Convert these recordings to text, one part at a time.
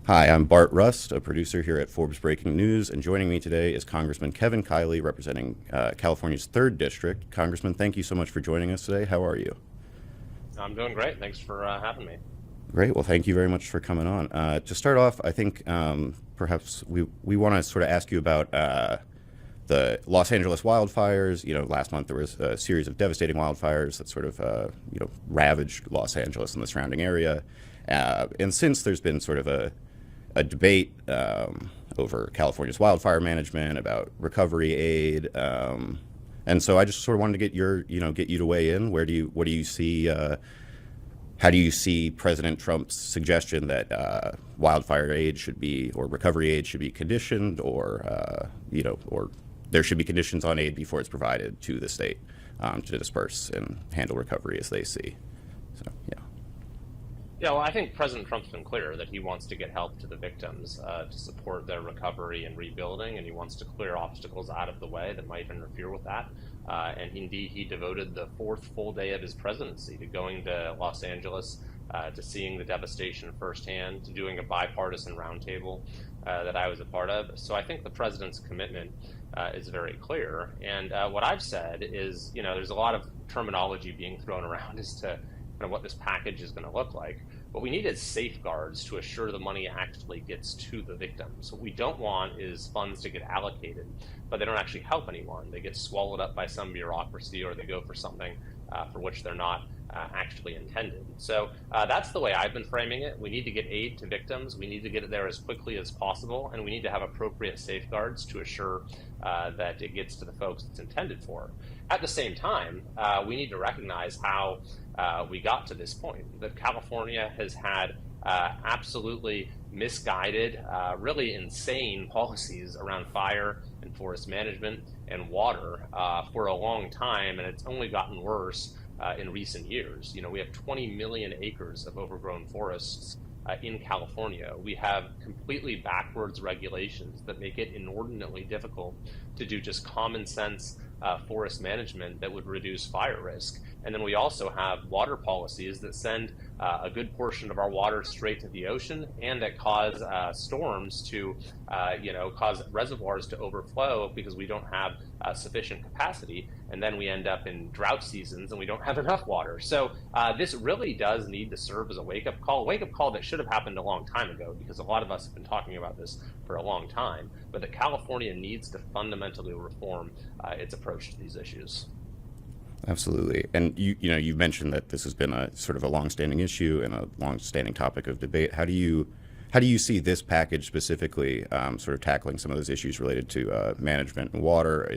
Hi, I'm Bart Rust, a producer here at Forbes Breaking News, and joining me today is Congressman Kevin Kiley, representing California's 3rd District. Congressman, thank you so much for joining us today. How are you? I'm doing great. Thanks for having me. Great. Well, thank you very much for coming on. To start off, I think perhaps we want to sort of ask you about the Los Angeles wildfires. Last month there was a series of devastating wildfires that sort of ravaged Los Angeles and the surrounding area. And since there's been sort of a debate over California's wildfire management, about recovery aid, and so I just sort of wanted to get you to weigh in. What do you see? How do you see President Trump's suggestion that wildfire aid should be, or recovery aid should be conditioned, or there should be conditions on aid before it's provided to the state to disperse and handle recovery as they see? So, yeah. Yeah, well, I think President Trump's been clear that he wants to get help to the victims to support their recovery and rebuilding, and he wants to clear obstacles out of the way that might interfere with that. And indeed, he devoted the 4th full day of his presidency to going to Los Angeles, to seeing the devastation firsthand, to doing a bipartisan roundtable that I was a part of. So I think the president's commitment is very clear. And what I've said is, there's a lot of terminology being thrown around as to what this package is going to look like. What we need is safeguards to assure the money actually gets to the victims. What we don't want is funds to get allocated, but they don't actually help anyone. They get swallowed up by some bureaucracy, or they go for something for which they're not actually intended. So that's the way I've been framing it. We need to get aid to victims. We need to get it there as quickly as possible, and we need to have appropriate safeguards to assure that it gets to the folks it's intended for. At the same time, we need to recognize how we got to this point, that California has had absolutely misguided, really insane policies around fire and forest management and water for a long time, and it's only gotten worse in recent years. We have 20 million acres of overgrown forests in California. We have completely backwards regulations that make it inordinately difficult to do just common sense forest management that would reduce fire risk. And then we also have water policies that send a good portion of our water straight to the ocean, and that cause storms to, cause reservoirs to overflow because we don't have sufficient capacity. And then we end up in drought seasons and we don't have enough water. So this really does need to serve as a wake-up call that should have happened a long time ago, because a lot of us have been talking about this for a long time, but that California needs to fundamentally reform its approach to these issues. Absolutely. And you mentioned that this has been a sort of a long-standing issue and a long-standing topic of debate. How do you see this package specifically sort of tackling some of those issues related to management and water?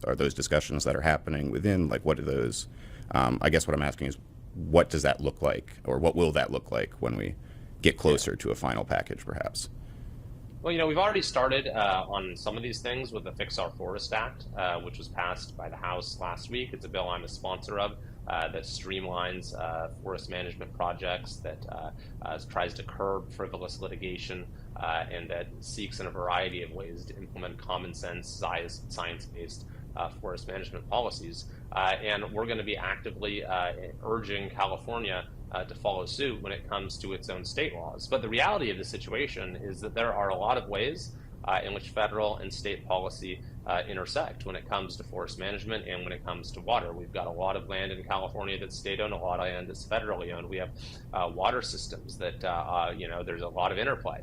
Are those discussions that are happening within, like, what are those? I guess what I'm asking is, what does that look like, or what will that look like when we get closer to a final package, perhaps? Well, we've already started on some of these things with the Fix Our Forest Act, which was passed by the House last week. It's a bill I'm a sponsor of that streamlines forest management projects, that tries to curb frivolous litigation, and that seeks in a variety of ways to implement common sense, science-based forest management policies. And we're going to be actively urging California to follow suit when it comes to its own state laws. But the reality of the situation is that there are a lot of ways in which federal and state policy intersect when it comes to forest management and when it comes to water. We've got a lot of land in California that's state-owned, a lot of land that's federally owned. We have water systems that, there's a lot of interplay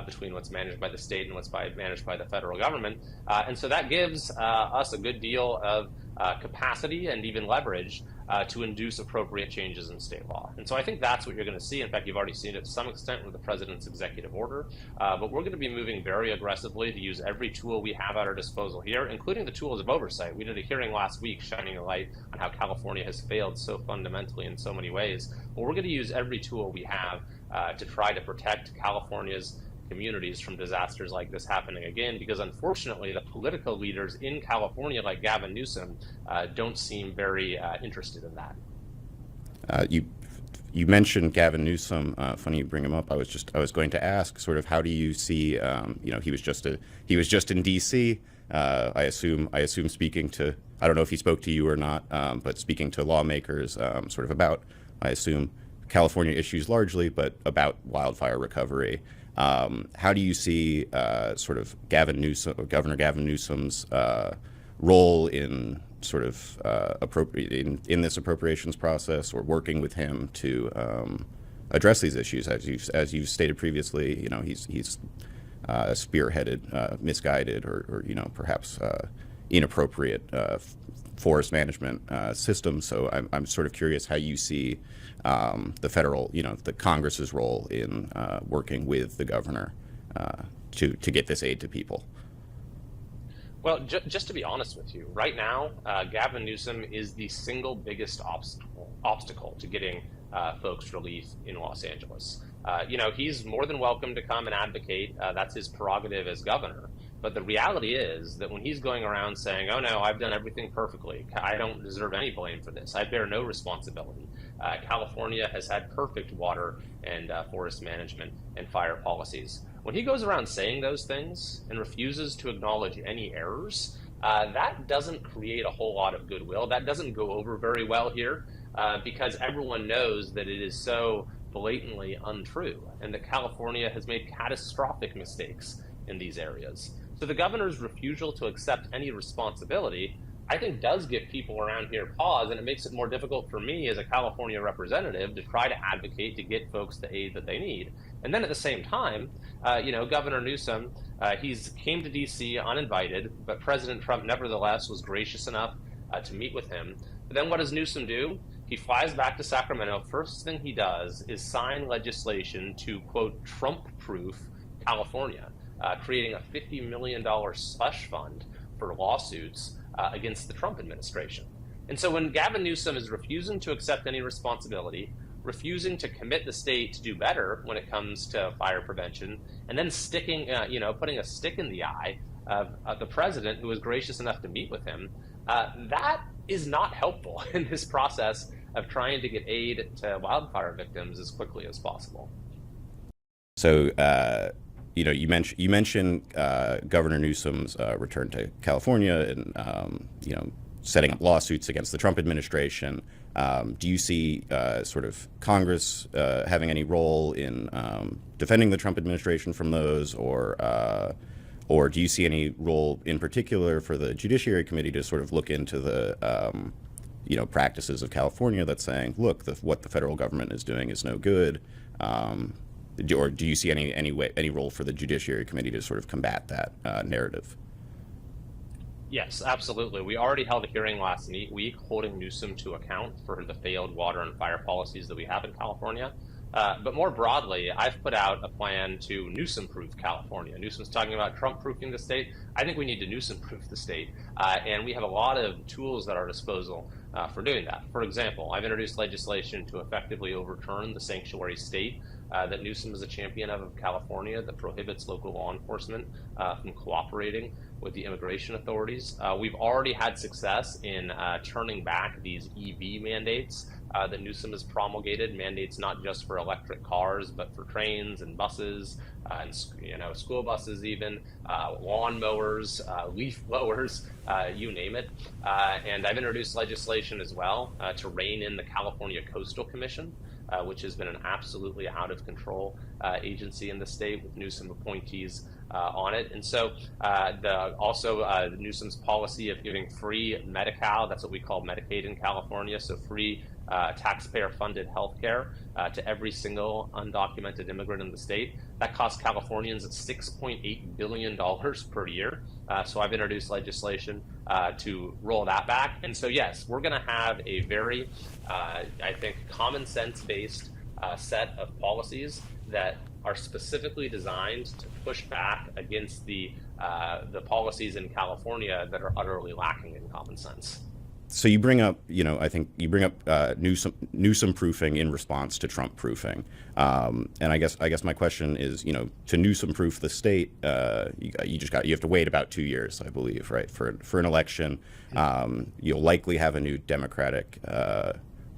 between what's managed by the state and what's managed by the federal government. And so that gives us a good deal of capacity and even leverage to induce appropriate changes in state law. And so I think that's what you're going to see. In fact, you've already seen it to some extent with the president's executive order, but we're going to be moving very aggressively to use every tool we have at our disposal here, including the tools of oversight. We did a hearing last week shining a light on how California has failed so fundamentally in so many ways. But we're going to use every tool we have to try to protect California's communities from disasters like this happening again, because unfortunately the political leaders in California, like Gavin Newsom, don't seem very interested in that. You mentioned Gavin Newsom. Funny you bring him up. I was going to ask, sort of, how do you see? He was just in D.C. I assume speaking to, I don't know if he spoke to you or not, but speaking to lawmakers, sort of about, I assume, California issues largely, but about wildfire recovery. How do you see sort of Governor Gavin Newsom's role in sort of in this appropriations process, or working with him to address these issues? As you've stated previously, he's spearheaded misguided or perhaps inappropriate forest management system. So I'm sort of curious how you see the federal, the Congress's role in working with the governor to get this aid to people. Well, just to be honest with you, right now, Gavin Newsom is the single biggest obstacle to getting folks relief in Los Angeles. He's more than welcome to come and advocate. That's his prerogative as governor. But the reality is that when he's going around saying, oh no, I've done everything perfectly, I don't deserve any blame for this, I bear no responsibility. California has had perfect water and forest management and fire policies. When he goes around saying those things and refuses to acknowledge any errors, that doesn't create a whole lot of goodwill. That doesn't go over very well here because everyone knows that it is so blatantly untrue and that California has made catastrophic mistakes in these areas. So the governor's refusal to accept any responsibility, I think, does give people around here pause, and it makes it more difficult for me as a California representative to try to advocate to get folks the aid that they need. And then at the same time, Governor Newsom, he's came to D.C. uninvited, but President Trump nevertheless was gracious enough to meet with him. But then what does Newsom do? He flies back to Sacramento. First thing he does is sign legislation to, quote, Trump-proof California, creating a $50 million slush fund for lawsuits against the Trump administration. And so when Gavin Newsom is refusing to accept any responsibility, refusing to commit the state to do better when it comes to fire prevention, and then putting a stick in the eye of the president who was gracious enough to meet with him, that is not helpful in this process of trying to get aid to wildfire victims as quickly as possible. So, you mentioned Governor Newsom's return to California and setting up lawsuits against the Trump administration. Do you see sort of Congress having any role in defending the Trump administration from those, or do you see any role in particular for the Judiciary Committee to sort of look into the practices of California that's saying, look, what the federal government is doing is no good? Or do you see any role for the Judiciary Committee to sort of combat that narrative? Yes, absolutely. We already held a hearing last week holding Newsom to account for the failed water and fire policies that we have in California. But more broadly, I've put out a plan to Newsom-Proof California. Newsom's talking about Trump-proofing the state. I think we need to Newsom-proof the state. And we have a lot of tools at our disposal for doing that. For example, I've introduced legislation to effectively overturn the sanctuary state that Newsom is a champion of California that prohibits local law enforcement from cooperating with the immigration authorities. We've already had success in turning back these EV mandates that Newsom has promulgated, mandates not just for electric cars, but for trains and buses, and school buses even, lawn mowers, leaf blowers, you name it. And I've introduced legislation as well to rein in the California Coastal Commission, which has been an absolutely out of control agency in the state with Newsom appointees on it. And so Newsom's policy of giving free Medi-Cal, that's what we call Medicaid in California, so free taxpayer-funded health care to every single undocumented immigrant in the state. That costs Californians $6.8 billion per year. So I've introduced legislation to roll that back. And so, yes, we're going to have a very, I think, common sense-based set of policies that are specifically designed to push back against the policies in California that are utterly lacking in common sense. So you bring up, I think you bring up Newsom-proofing in response to Trump-proofing, and I guess my question is, to Newsom-proof the state, you have to wait about 2 years, I believe, right, for an election. You'll likely have a new Democratic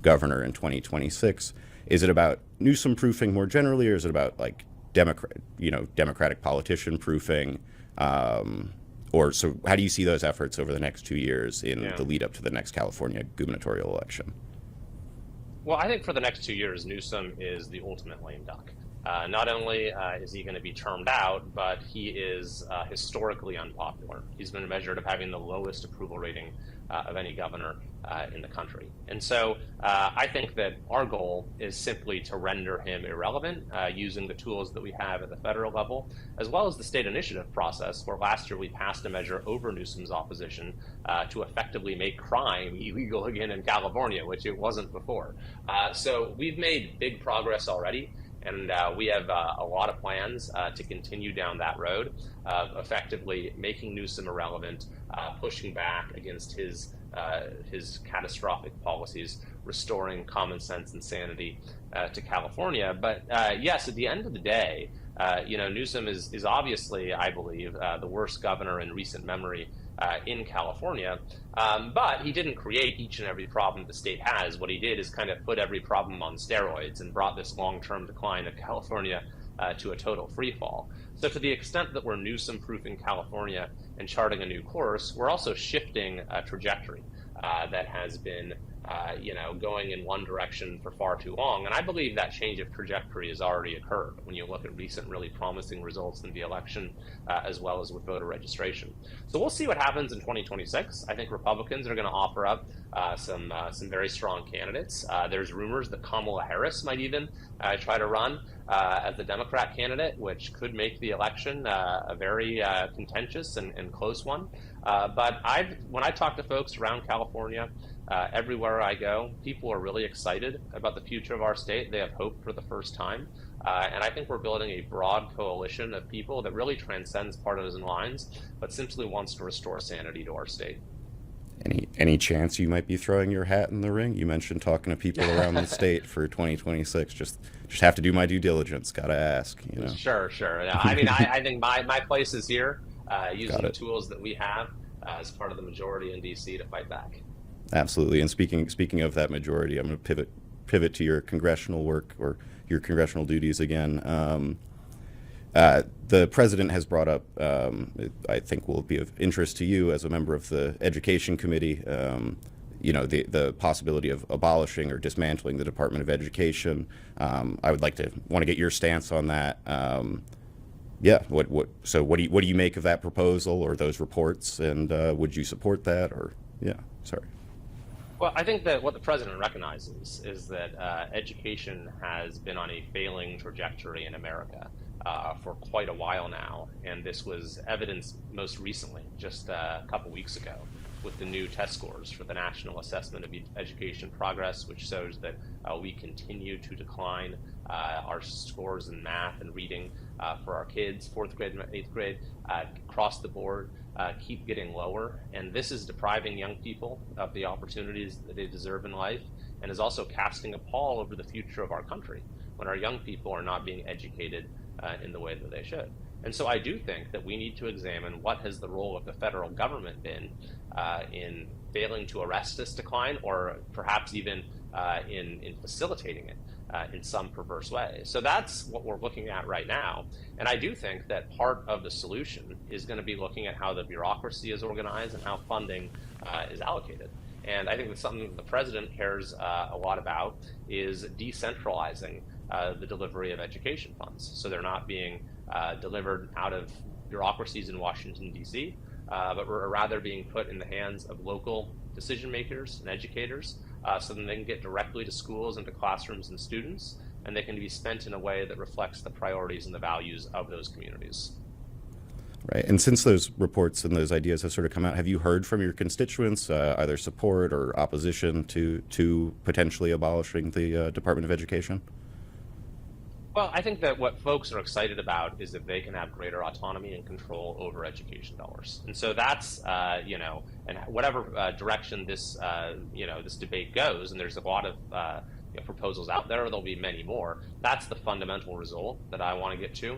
governor in 2026. Is it about Newsom-proofing more generally, or is it about like Democratic politician proofing? Or so how do you see those efforts over the next 2 years in the lead up to the next California gubernatorial election? Well, I think for the next 2 years, Newsom is the ultimate lame duck. Not only is he going to be termed out, but he is historically unpopular. He's been measured of having the lowest approval rating of any governor in the country. And so I think that our goal is simply to render him irrelevant using the tools that we have at the federal level, as well as the state initiative process, where last year we passed a measure over Newsom's opposition to effectively make crime illegal again in California, which it wasn't before. So we've made big progress already. And we have a lot of plans to continue down that road of effectively making Newsom irrelevant, pushing back against his catastrophic policies, restoring common sense and sanity to California. But yes, at the end of the day, Newsom is obviously, I believe, the worst governor in recent memory in California, but he didn't create each and every problem the state has. What he did is kind of put every problem on steroids and brought this long-term decline of California to a total free fall. So to the extent that we're Newsom-proofing California and charting a new course, we're also shifting a trajectory that has been going in one direction for far too long. And I believe that change of trajectory has already occurred when you look at recent really promising results in the election, as well as with voter registration. So we'll see what happens in 2026. I think Republicans are going to offer up some very strong candidates. There's rumors that Kamala Harris might even try to run as the Democrat candidate, which could make the election a very contentious and close one. But when I talk to folks around California, everywhere I go, people are really excited about the future of our state. They have hope for the first time. And I think we're building a broad coalition of people that really transcends partisan lines, but simply wants to restore sanity to our state. Any chance you might be throwing your hat in the ring? You mentioned talking to people around the state for 2026. Just have to do my due diligence. Got to ask. Sure. No, I mean, I think my place is here, using the tools that we have as part of the majority in D.C. to fight back. Absolutely. And speaking of that majority, I'm going to pivot to your congressional work or your congressional duties again. The president has brought up, I think will be of interest to you as a member of the Education Committee, the possibility of abolishing or dismantling the Department of Education. I would want to get your stance on that. What do you make of that proposal or those reports, and would you support that? Well, I think that what the president recognizes is that education has been on a failing trajectory in America for quite a while now, and this was evidenced most recently, just a couple weeks ago, with the new test scores for the National Assessment of Education Progress, which shows that we continue to decline. Our scores in math and reading for our kids, 4th grade and 8th grade, across the board, keep getting lower. And this is depriving young people of the opportunities that they deserve in life, and is also casting a pall over the future of our country when our young people are not being educated in the way that they should. And so I do think that we need to examine what has the role of the federal government been in failing to arrest this decline, or perhaps even in facilitating it in some perverse way. So that's what we're looking at right now. And I do think that part of the solution is going to be looking at how the bureaucracy is organized and how funding is allocated. And I think that's something that the president cares a lot about, is decentralizing the delivery of education funds. So they're not being delivered out of bureaucracies in Washington, D.C., but rather being put in the hands of local decision makers and educators, so that they can get directly to schools and to classrooms and students, and they can be spent in a way that reflects the priorities and the values of those communities. Right. And since those reports and those ideas have sort of come out, have you heard from your constituents either support or opposition to potentially abolishing the Department of Education? Well, I think that what folks are excited about is that they can have greater autonomy and control over education dollars. And so that's, and whatever direction this debate goes, and there's a lot of proposals out there, there'll be many more. That's the fundamental result that I want to get to,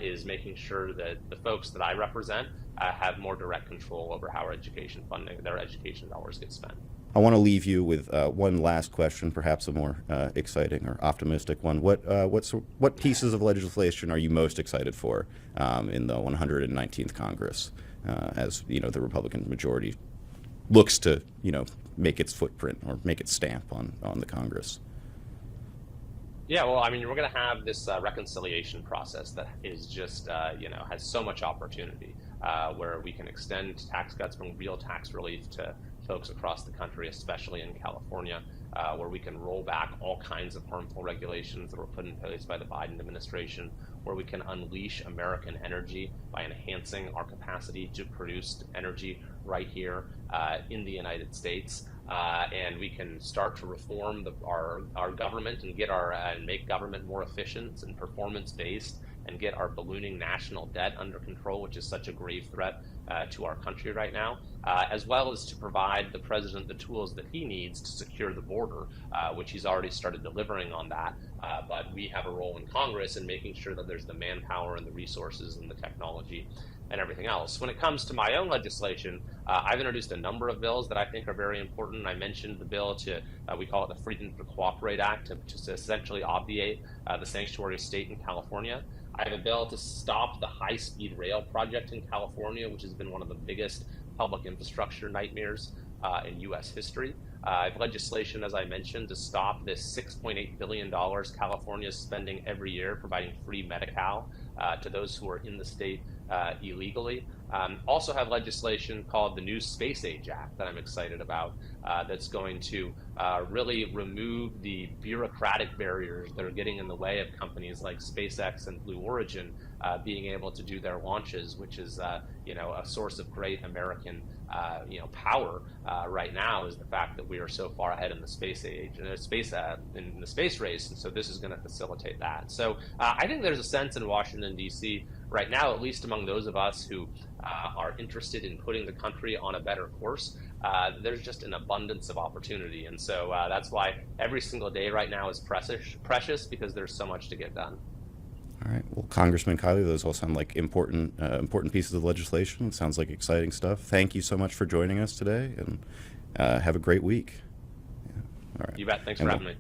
is making sure that the folks that I represent have more direct control over how their education dollars get spent. I want to leave you with one last question, perhaps a more exciting or optimistic one. What pieces of legislation are you most excited for in the 119th Congress, as the Republican majority looks to make its footprint or make its stamp on the Congress? Yeah, well, I mean, we're going to have this reconciliation process that is just, has so much opportunity where we can extend tax cuts from real tax relief to folks across the country, especially in California, where we can roll back all kinds of harmful regulations that were put in place by the Biden administration, where we can unleash American energy by enhancing our capacity to produce energy right here in the United States. And we can start to reform our government and get and make government more efficient and performance based, and get our ballooning national debt under control, which is such a grave threat to our country right now, as well as to provide the president the tools that he needs to secure the border, which he's already started delivering on that. But we have a role in Congress in making sure that there's the manpower and the resources and the technology and everything else. When it comes to my own legislation, I've introduced a number of bills that I think are very important. I mentioned the bill we call it the Freedom to Cooperate Act, to essentially obviate the sanctuary state in California. I have a bill to stop the high-speed rail project in California, which has been one of the biggest public infrastructure nightmares in U.S. history. I have legislation, as I mentioned, to stop this $6.8 billion California is spending every year providing free Medi-Cal to those who are in the state illegally. Also have legislation called the New Space Age Act that I'm excited about, that's going to really remove the bureaucratic barriers that are getting in the way of companies like SpaceX and Blue Origin being able to do their launches, which is a source of great American power right now, is the fact that we are so far ahead in the space age and in the space race, and so this is going to facilitate that. So I think there's a sense in Washington D.C. right now, at least among those of us who are interested in putting the country on a better course, there's just an abundance of opportunity, and so that's why every single day right now is precious because there's so much to get done. All right. Well, Congressman Kiley, those all sound like important pieces of legislation. It sounds like exciting stuff. Thank you so much for joining us today, and have a great week. Yeah. All right. You bet. Thanks for having me.